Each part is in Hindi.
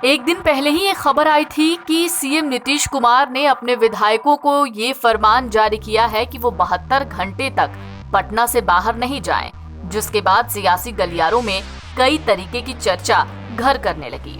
एक दिन पहले ही एक खबर आई थी कि सीएम नीतीश कुमार ने अपने विधायकों को ये फरमान जारी किया है कि वो 72 घंटे तक पटना से बाहर नहीं जाएं, जिसके बाद सियासी गलियारों में कई तरीके की चर्चा घर करने लगी।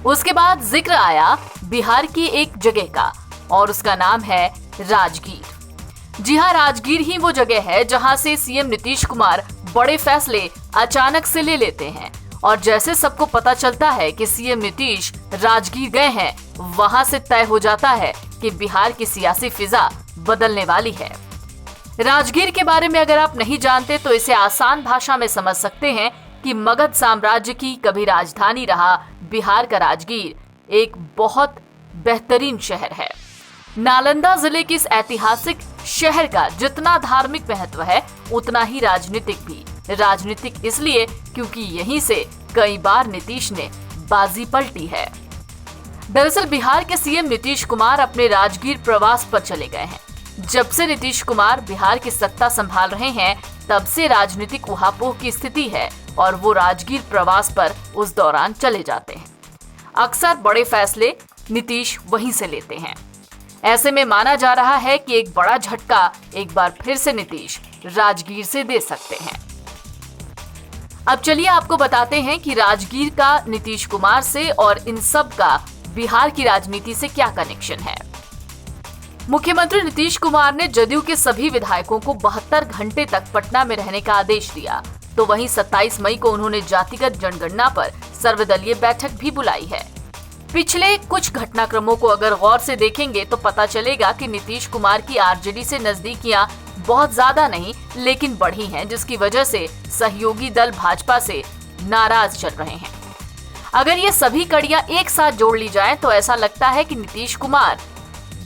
उसके बाद जिक्र आया बिहार की एक जगह का और उसका नाम है राजगीर। जी हाँ, राजगीर ही वो जगह है जहां से सीएम नीतीश कुमार बड़े फैसले अचानक से ले लेते हैं और जैसे सबको पता चलता है कि सीएम नीतीश राजगीर गए हैं, वहां से तय हो जाता है कि बिहार की सियासी फिजा बदलने वाली है। राजगीर के बारे में अगर आप नहीं जानते तो इसे आसान भाषा में समझ सकते हैं कि मगध साम्राज्य की कभी राजधानी रहा बिहार का राजगीर एक बहुत बेहतरीन शहर है। नालंदा जिले के इस ऐतिहासिक शहर का जितना धार्मिक महत्व है उतना ही राजनीतिक भी। राजनीतिक इसलिए क्योंकि यहीं से कई बार नीतीश ने बाजी पलटी है। दरअसल बिहार के सीएम नीतीश कुमार अपने राजगीर प्रवास पर चले गए हैं। जब से नीतीश कुमार बिहार की सत्ता संभाल रहे हैं तब से राजनीतिक उहापोह की स्थिति है और वो राजगीर प्रवास पर उस दौरान चले जाते हैं। अक्सर बड़े फैसले नीतीश वहीं से लेते हैं। ऐसे में माना जा रहा है कि एक बड़ा झटका एक बार फिर से नीतीश राजगीर से दे सकते हैं। अब चलिए आपको बताते हैं कि राजगीर का नीतीश कुमार से और इन सब का बिहार की राजनीति से क्या कनेक्शन है। मुख्यमंत्री नीतीश कुमार ने जदयू के सभी विधायकों को 72 घंटे तक पटना में रहने का आदेश दिया, तो वहीं 27 मई को उन्होंने जातिगत जनगणना पर सर्वदलीय बैठक भी बुलाई है। पिछले कुछ घटनाक्रमों को अगर गौर से देखेंगे तो पता चलेगा कि नीतीश कुमार की आरजेडी से नजदीकियां बहुत ज्यादा नहीं लेकिन बढ़ी हैं, जिसकी वजह से सहयोगी दल भाजपा से नाराज चल रहे हैं। अगर ये सभी कड़ियां एक साथ जोड़ ली जाएं तो ऐसा लगता है कि नीतीश कुमार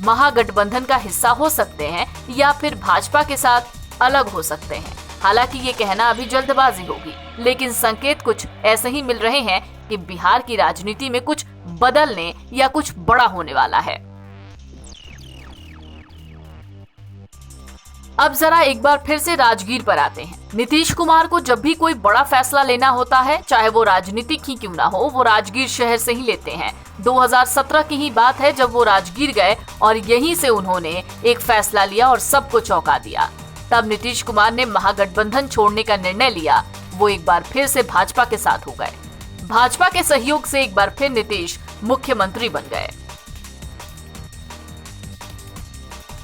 महागठबंधन का हिस्सा हो सकते हैं या फिर भाजपा के साथ अलग हो सकते हैं। हालांकि ये कहना अभी जल्दबाजी होगी, लेकिन संकेत कुछ ऐसे ही मिल रहे हैं कि बिहार की राजनीति में कुछ बदलने या कुछ बड़ा होने वाला है। अब जरा एक बार फिर से राजगीर पर आते हैं। नीतीश कुमार को जब भी कोई बड़ा फैसला लेना होता है, चाहे वो राजनीतिक ही क्यों ना हो, वो राजगीर शहर से ही लेते हैं। 2017 की ही बात है जब वो राजगीर गए और यहीं से उन्होंने एक फैसला लिया और सबको चौंका दिया। तब नीतीश कुमार ने महागठबंधन छोड़ने का निर्णय लिया। वो एक बार फिर से भाजपा के साथ हो गए। भाजपा के सहयोग से एक बार फिर नीतीश मुख्यमंत्री बन गए।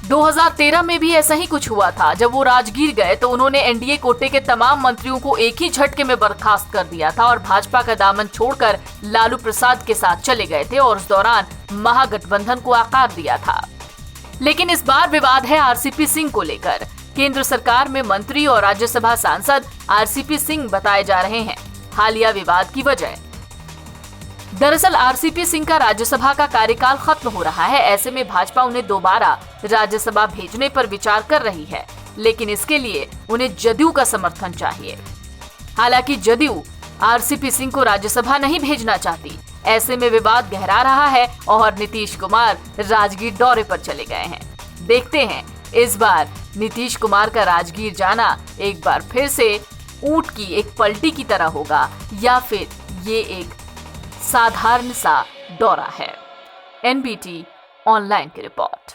2013 में भी ऐसा ही कुछ हुआ था। जब वो राजगीर गए तो उन्होंने एनडीए कोटे के तमाम मंत्रियों को एक ही झटके में बर्खास्त कर दिया था और भाजपा का दामन छोड़कर लालू प्रसाद के साथ चले गए थे और उस दौरान महागठबंधन को आकार दिया था। लेकिन इस बार विवाद है आरसीपी सिंह को लेकर। केंद्र सरकार में मंत्री और राज्यसभा सांसद आरसीपी सिंह बताए जा रहे हैं हालिया विवाद की वजह। दरअसल आरसीपी सिंह का राज्यसभा का कार्यकाल खत्म हो रहा है। ऐसे में भाजपा उन्हें दोबारा राज्यसभा भेजने पर विचार कर रही है, लेकिन इसके लिए उन्हें जदयू का समर्थन चाहिए। हालांकि जदयू आरसीपी सिंह को राज्यसभा नहीं भेजना चाहती। ऐसे में विवाद गहरा रहा है और नीतीश कुमार राजगीर दौरे पर चले गए हैं। देखते हैं इस बार नीतीश कुमार का राजगीर जाना एक बार फिर से ऊंट की एक पलटी की तरह होगा या फिर ये एक साधारण सा दौरा है। एनबीटी ऑनलाइन की रिपोर्ट।